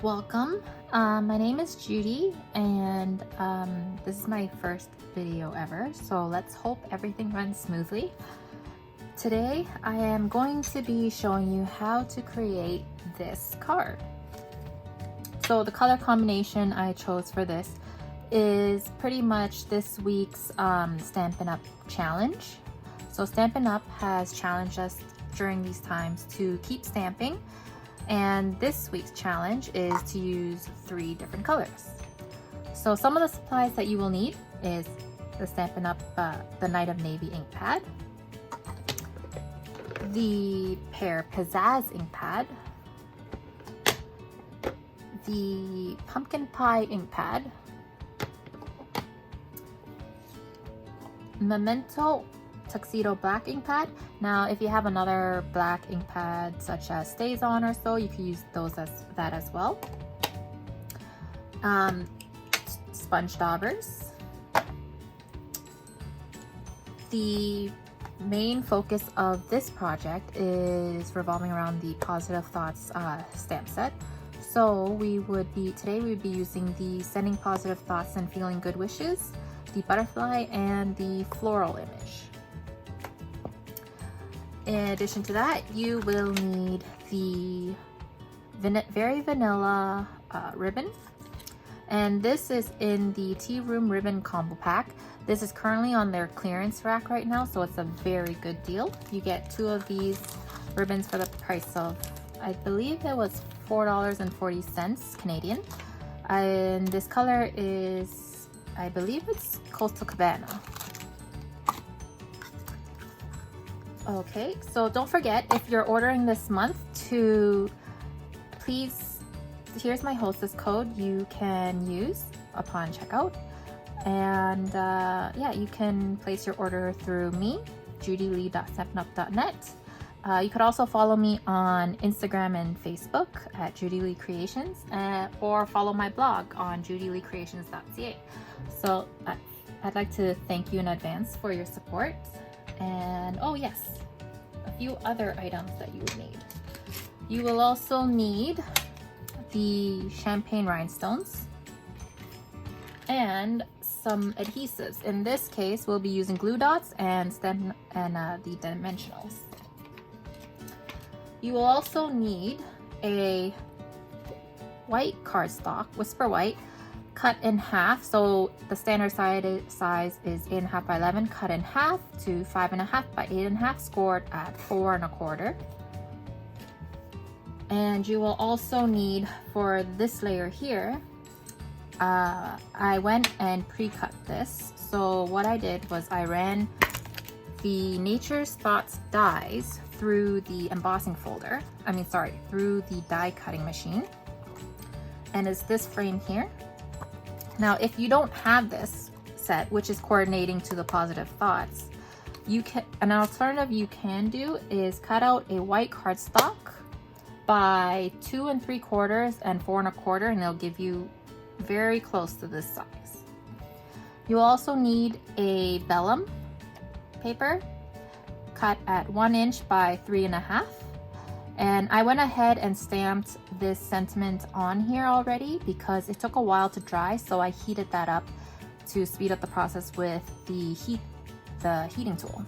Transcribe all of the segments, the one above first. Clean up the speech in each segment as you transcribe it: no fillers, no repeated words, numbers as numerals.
Welcome. My name is Judy, and this is my first video ever, so let's hope everything runs smoothly. Today I am going to be showing you how to create this card. So the color combination I chose for this is pretty much this week's Stampin' Up! Challenge. So Stampin' Up! Has challenged us during these times to keep stamping, and this week's challenge is to use 3 different colors. So some of the supplies that you will need is the Stampin' Up! The Night of Navy ink pad, the Pear Pizzazz ink pad, the Pumpkin Pie ink pad, Memento Tuxedo black ink pad. Now if you have another black ink pad such as Stays On or so, you can use those as well. Sponge daubers. The main focus of this project is revolving around the Positive Thoughts stamp set. So today we would be using the Sending Positive Thoughts and Feeling Good Wishes, the butterfly, and the floral image. In addition to that, you will need the Very Vanilla ribbon, and this is in the Tea Room Ribbon Combo Pack. This is currently on their clearance rack right now, so it's a very good deal. You get 2 of these ribbons for the price of, I believe it was $4.40 Canadian, and this color is, I believe it's Coastal Cabana. Okay, so don't forget, if you're ordering this month, to please, here's my hostess code you can use upon checkout, and yeah, you can place your order through me, judylee.steppenup.net. You could also follow me on Instagram and Facebook at Judy Lee Creations, or follow my blog on judyleecreations.ca. So I'd like to thank you in advance for your support. And oh yes, a few other items that you would need. You will also need the champagne rhinestones and some adhesives. In this case, we'll be using glue dots and the dimensionals. You will also need a white cardstock, Whisper White, cut in half. So the standard size is 8.5 by 11, cut in half to 5.5 by 8.5, scored at 4 1/4. And you will also need, for this layer here, I went and pre-cut this. So what I did was I ran the Nature's Thoughts dies through the embossing folder, through the die cutting machine, and it's this frame here. Now, if you don't have this set, which is coordinating to the Positive Thoughts, an alternative you can do is cut out a white cardstock by 2 3/4 and 4 1/4, and it'll give you very close to this size. You'll also need a vellum paper cut at 1 inch by 3.5. And I went ahead and stamped this sentiment on here already because it took a while to dry, so I heated that up to speed up the process with the heating tool.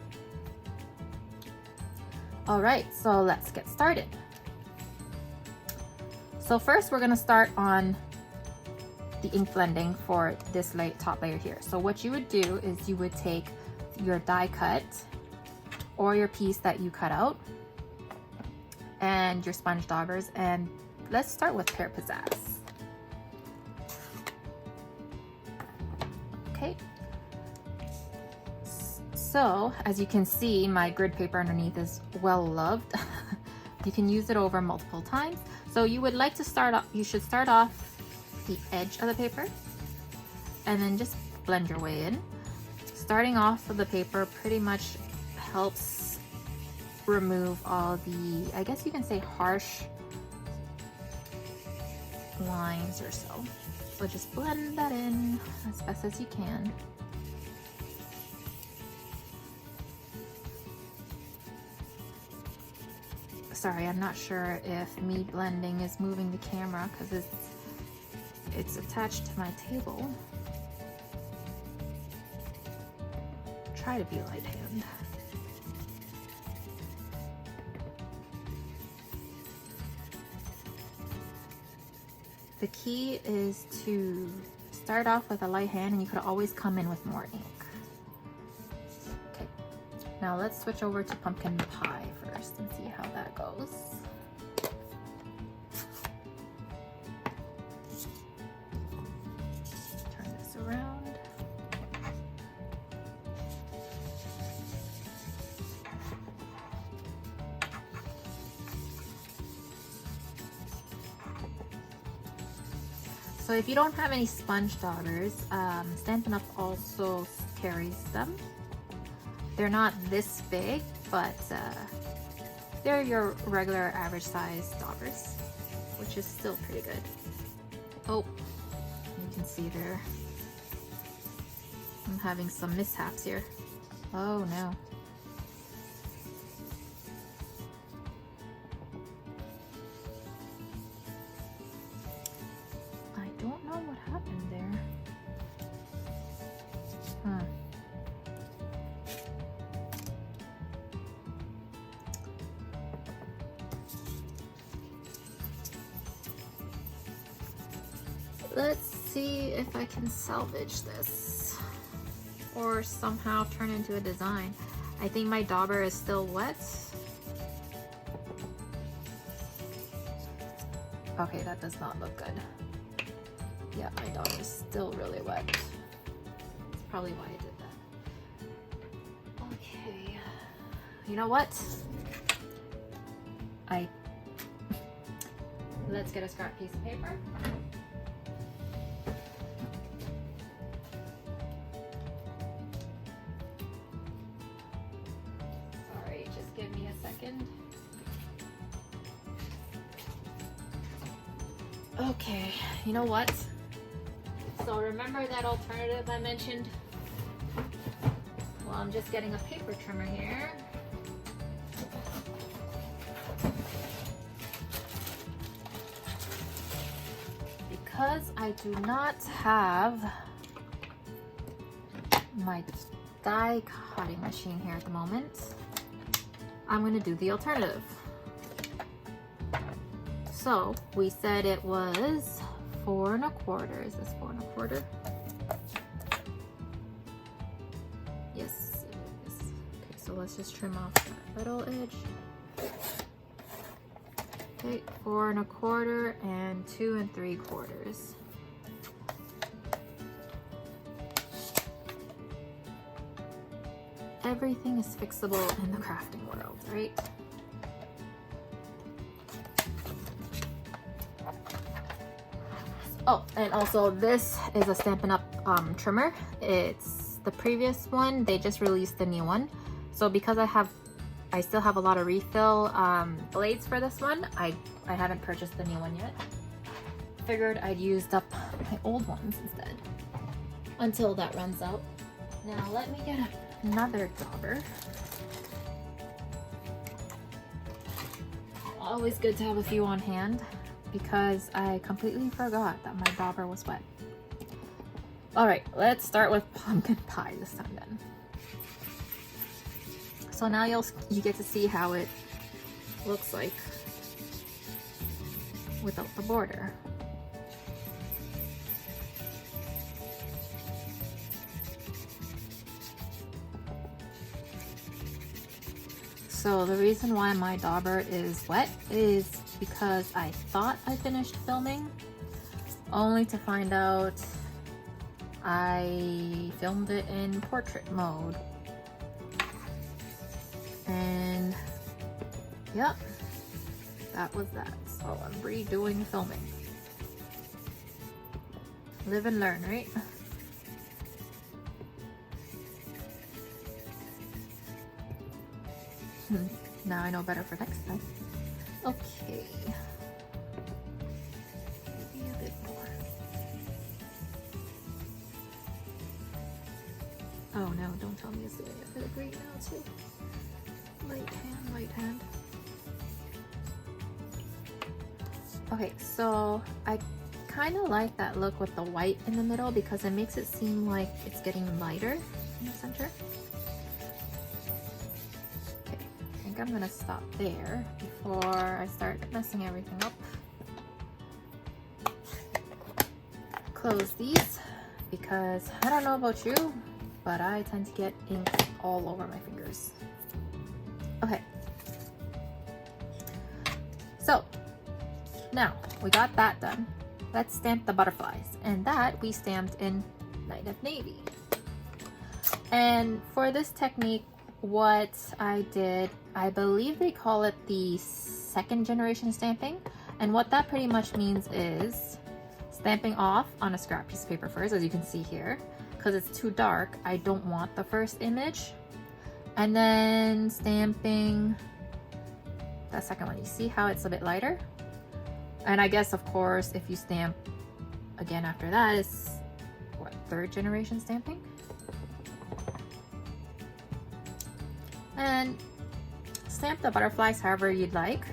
All right, so let's get started. So first we're gonna start on the ink blending for this top layer here. So what you would do is you would take your die cut or your piece that you cut out and your sponge daubers, and let's start with Pear Pizzazz. Okay, so as you can see, my grid paper underneath is well loved. You can use it over multiple times. So you would like to you should start off the edge of the paper and then just blend your way in. Starting off of the paper pretty much helps remove all the, I guess you can say, harsh lines or so. So just blend that in as best as you can. Sorry, I'm not sure if me blending is moving the camera because it's it's attached to my table. Try to be light hand. The key is to start off with a light hand, and you could always come in with more ink. Okay, now let's switch over to pumpkin pie first and see how that goes. Turn this around. So if you don't have any sponge daubers, Stampin' Up! Also carries them. They're not this big, but they're your regular average size daubers, which is still pretty good. Oh, you can see there. I'm having some mishaps here. Oh no. Don't know what happened there. Let's see if I can salvage this or somehow turn into a design. I think my dauber is still wet. Okay, that does not look good. Yeah, my dauber is still really wet. That's probably why I did that. Okay. You know what? Let's get a scrap piece of paper. Sorry, just give me a second. Okay, you know what? So remember that alternative I mentioned? Well, I'm just getting a paper trimmer here. Because I do not have my die cutting machine here at the moment, I'm gonna do the alternative. So we said it was 4 1/4. Is this 4 1/4? Yes, it is. Okay, so let's just trim off that little edge. Okay, 4 1/4 and 2 3/4. Everything is fixable in the crafting world, right? Oh, and also this is a Stampin' Up! Trimmer. It's the previous one. They just released the new one. So because I still have a lot of refill blades for this one, I haven't purchased the new one yet. Figured I'd used up my old ones instead until that runs out. Now let me get another dauber. Always good to have a few on hand, because I completely forgot that my dauber was wet. Alright, let's start with pumpkin pie this time then. So now you get to see how it looks like without the border. So the reason why my dauber is wet is because I thought I finished filming, only to find out I filmed it in portrait mode. And yep, that was that. So I'm redoing filming. Live and learn, right? Now I know better for next time. Okay. Maybe a bit more. Oh no, don't tell me it's doing it for the green now too. Light hand, light hand. Okay, so I kind of like that look with the white in the middle because it makes it seem like it's getting lighter in the center. Okay, I think I'm gonna stop there before I start messing everything up. Close these because I don't know about you, but I tend to get ink all over my fingers. Okay, so now we got that done. Let's stamp the butterflies, and that we stamped in Night of Navy. And for this technique, what I did, I believe they call it the second generation stamping, and what that pretty much means is stamping off on a scrap piece of paper first, as you can see here, because it's too dark. I don't want the first image, and then stamping the second one. You see how it's a bit lighter? And I guess, of course, if you stamp again after that, it's what, third generation stamping? And stamp the butterflies however you'd like.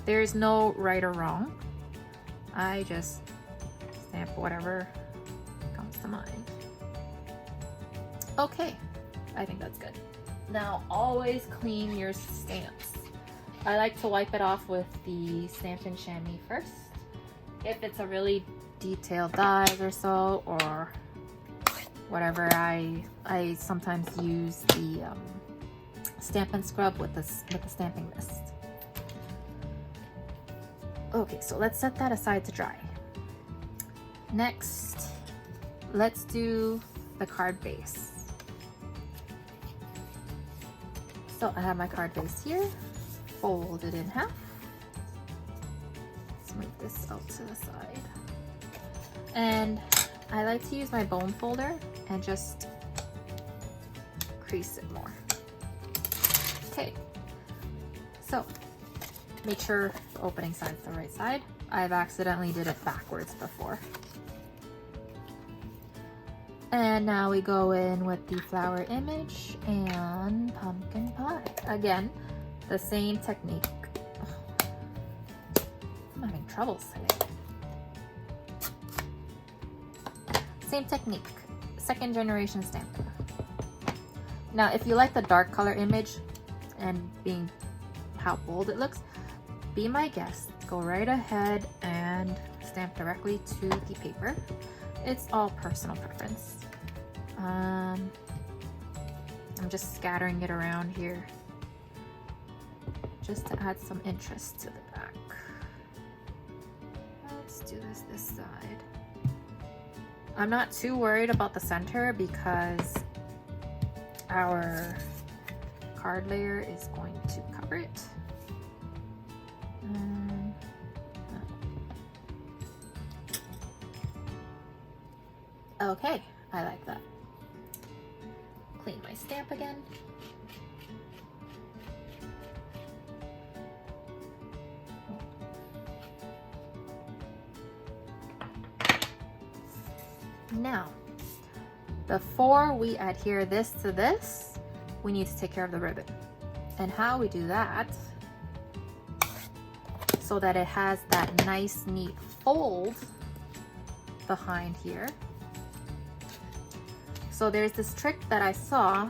There's no right or wrong. I just stamp whatever comes to mind. Okay, I think that's good. Now, always clean your stamps. I like to wipe it off with the Stampin' Chamois first. If it's a really detailed dies or so, or whatever, I sometimes use the Stampin' Scrub with the stamping mist. Okay, so let's set that aside to dry. Next, let's do the card base. So I have my card base here, fold it in half. Let's move this out to the side. And I like to use my bone folder and just crease it more. Okay, so make sure the opening side's the right side. I've accidentally did it backwards before. And now we go in with the flower image and pumpkin pie. Again, the same technique. I'm having troubles today. Same technique, second generation stamping. Now, if you like the dark color image and being how bold it looks, be my guest. Go right ahead and stamp directly to the paper. It's all personal preference. I'm just scattering it around here just to add some interest to the back. Let's do this side. I'm not too worried about the center because our card layer is going to cover it. Okay, I like that. Clean my stamp again. Now, before we adhere this to this, we need to take care of the ribbon. And how we do that, so that it has that nice, neat fold behind here. So there's this trick that I saw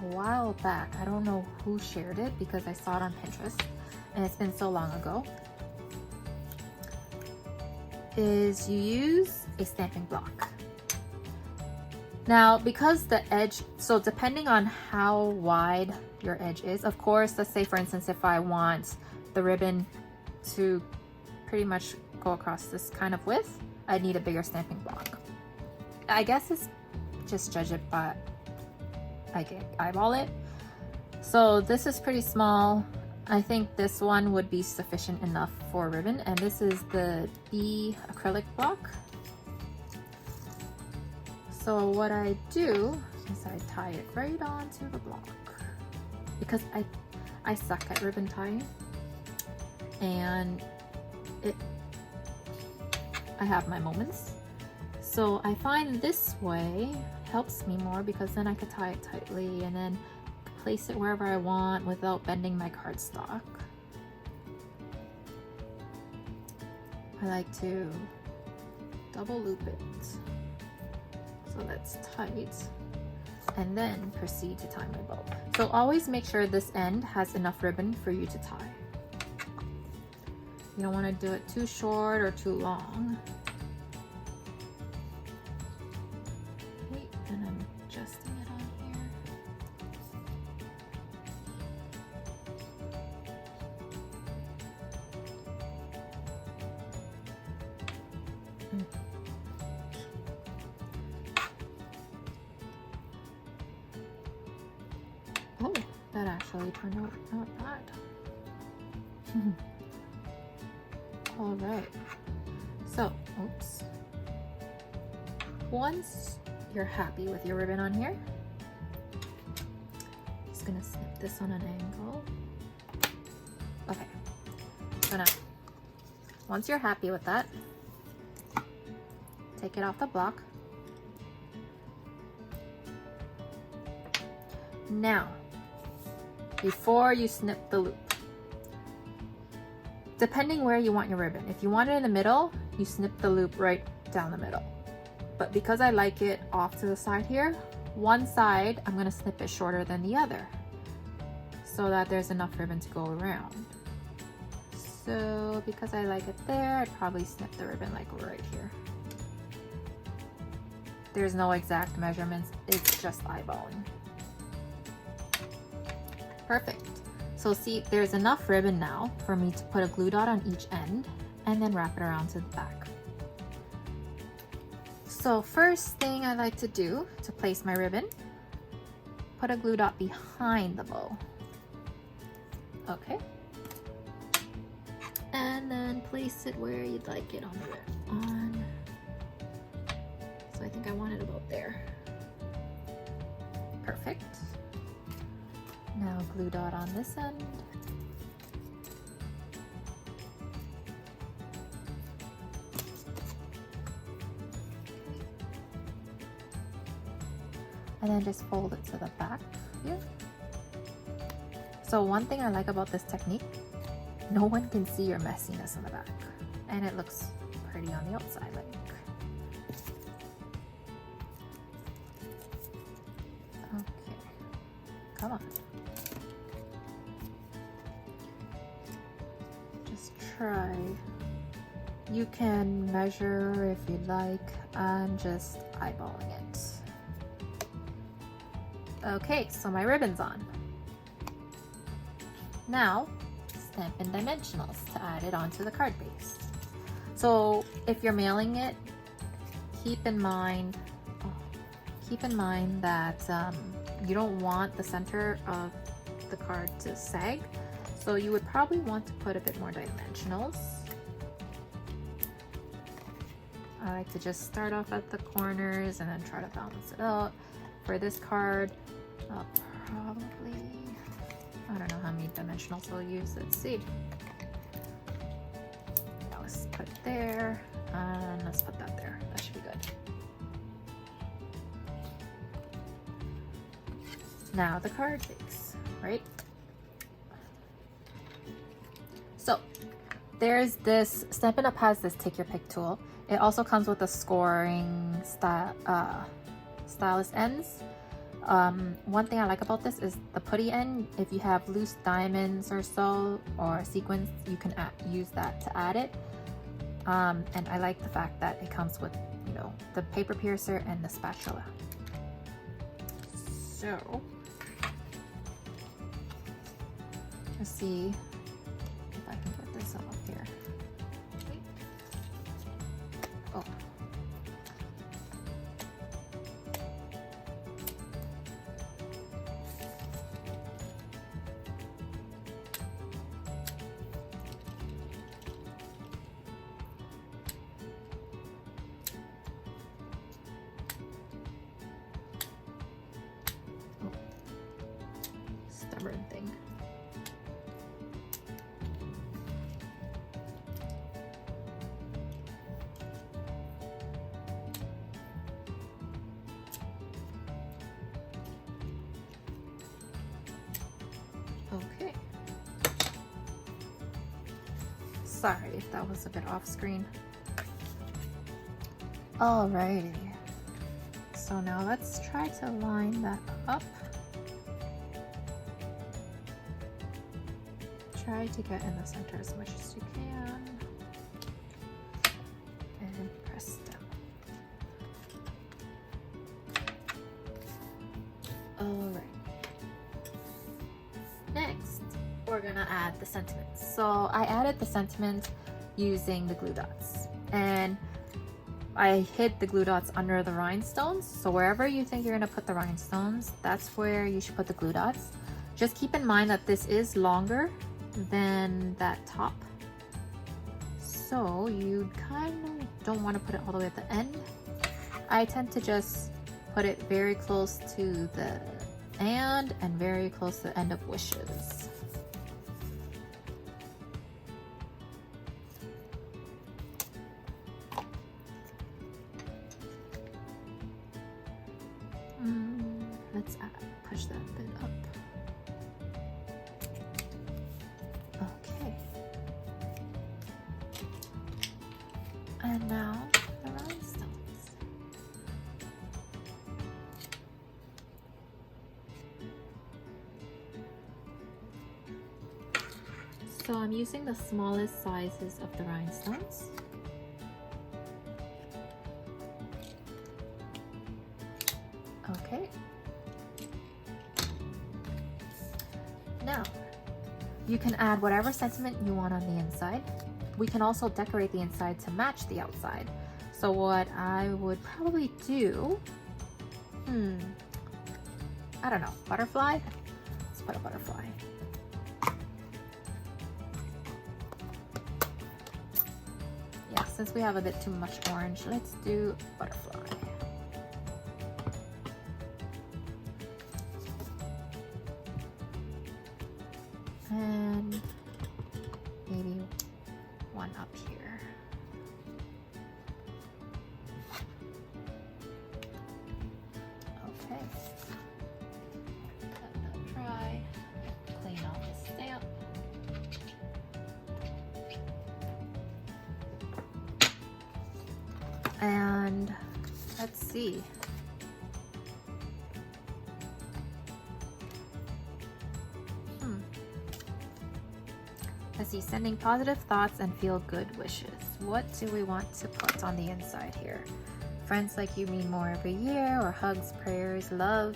a while back. I don't know who shared it because I saw it on Pinterest and it's been so long ago. Is you use a stamping block. Now, because the edge, so depending on how wide your edge is, of course, let's say for instance, if I want the ribbon to pretty much go across this kind of width, I need a bigger stamping block. I guess it's just judge it by, I can eyeball it. So this is pretty small. I think this one would be sufficient enough for ribbon, and this is the B acrylic block. So what I do is I tie it right onto the block because I suck at ribbon tying, and I have my moments. So I find this way helps me more because then I could tie it tightly and then place it wherever I want without bending my cardstock. I like to double loop it so that's tight, and then proceed to tie my bow. So always make sure this end has enough ribbon for you to tie. You don't want to do it too short or too long. Okay, and I'm adjusting it on here. Oh, that actually turned out not bad. All right, so, oops. Once you're happy with your ribbon on here, just gonna snip this on an angle. Okay, so now, once you're happy with that, take it off the block. Now, before you snip the loop, depending where you want your ribbon, if you want it in the middle, you snip the loop right down the middle. But because I like it off to the side here, one side I'm gonna snip it shorter than the other so that there's enough ribbon to go around. So because I like it there, I'd probably snip the ribbon like right here. There's no exact measurements, it's just eyeballing. Perfect. So see, there's enough ribbon now for me to put a glue dot on each end and then wrap it around to the back. So first thing I like to do to place my ribbon, put a glue dot behind the bow. Okay. And then place it where you'd like it on the ribbon. So I think I want it about there. Perfect. Now glue dot on this end. And then just fold it to the back here. So one thing I like about this technique, no one can see your messiness in the back. And it looks pretty on the outside, like. Okay, come on. Just try. You can measure if you'd like. I'm just eyeballing it. Okay, so my ribbon's on. Now, stamp in dimensionals to add it onto the card base. So if you're mailing it, keep in mind that you don't want the center of the card to sag. So you would probably want to put a bit more dimensionals. I like to just start off at the corners and then try to balance it out. For this card, I'll probably, I don't know how many dimensionals I'll use. Let's see. Let's put it there, and let's put that there. That should be good. Now the card base, right? So there's this, Stampin' Up! Has this take your pick tool. It also comes with a scoring stylus ends. One thing I like about this is the putty end. If you have loose diamonds or so, or sequins, you can use that to add it. And I like the fact that it comes with, you know, the paper piercer and the spatula. So, let's see if I can get this up here. Oh. Stubborn thing. Okay. Sorry if that was a bit off screen. Alrighty. So now let's try to line that up. Try to get in the center as much as you can. And press down. Alright. Next, we're gonna add the sentiments. So I added the sentiment using the glue dots. And I hid the glue dots under the rhinestones. So wherever you think you're gonna put the rhinestones, that's where you should put the glue dots. Just keep in mind that this is longer than that top. So you kind of don't want to put it all the way at the end. I tend to just put it very close to the and very close to the end of wishes. Let's push that bit up. Okay. And now the rhinestones. So I'm using the smallest sizes of the rhinestones. Okay. Now, you can add whatever sentiment you want on the inside. We can also decorate the inside to match the outside. So what I would probably do, I don't know, butterfly? Let's put a butterfly. Yeah, since we have a bit too much orange, let's do butterfly. And maybe one up here. Okay. Let that dry. Clean off the stamp. And let's see. Let's see, sending positive thoughts and feel good wishes. What do we want to put on the inside here? Friends like you mean more every year, or hugs, prayers, love.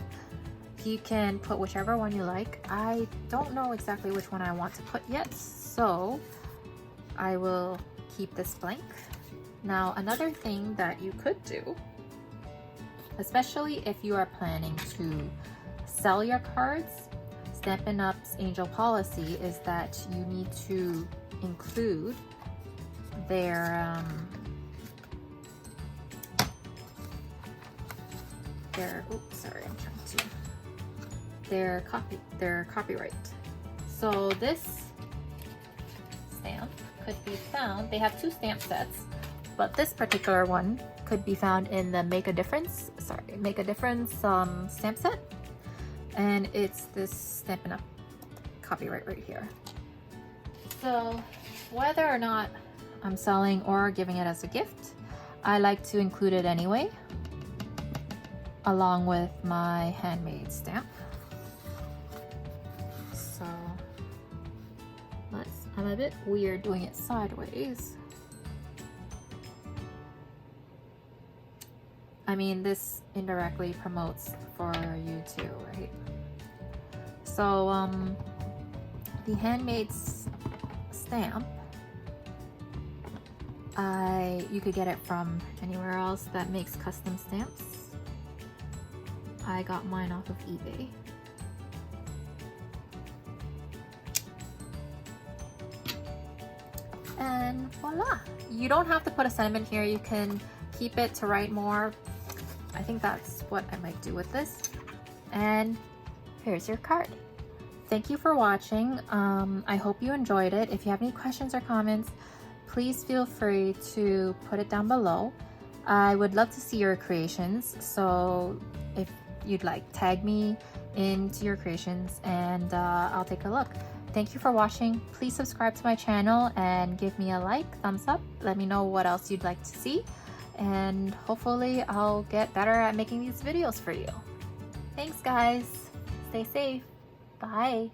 You can put whichever one you like. I don't know exactly which one I want to put yet, so I will keep this blank. Now, another thing that you could do, especially if you are planning to sell your cards, Stampin' Up's angel policy is that you need to include their oops, sorry, I'm trying to their copyright. So this stamp could be found, they have 2 stamp sets, but this particular one could be found in the Make a Difference stamp set. And it's this Stampin' Up copyright right here. So whether or not I'm selling or giving it as a gift, I like to include it anyway, along with my handmade stamp. So I'm a bit weird doing it sideways. I mean, this indirectly promotes for you too, right? So the handmade stamp, you could get it from anywhere else that makes custom stamps. I got mine off of eBay. And voila! You don't have to put a sentiment here. You can keep it to write more. I think that's what I might do with this. And here's your card. Thank you for watching. I hope you enjoyed it. If you have any questions or comments, please feel free to put it down below. I would love to see your creations. So if you'd like, tag me into your creations and I'll take a look. thank you for watching. Please subscribe to my channel and give me a like, thumbs up. Let me know what else you'd like to see. And hopefully I'll get better at making these videos for you. Thanks guys. Stay safe. Bye.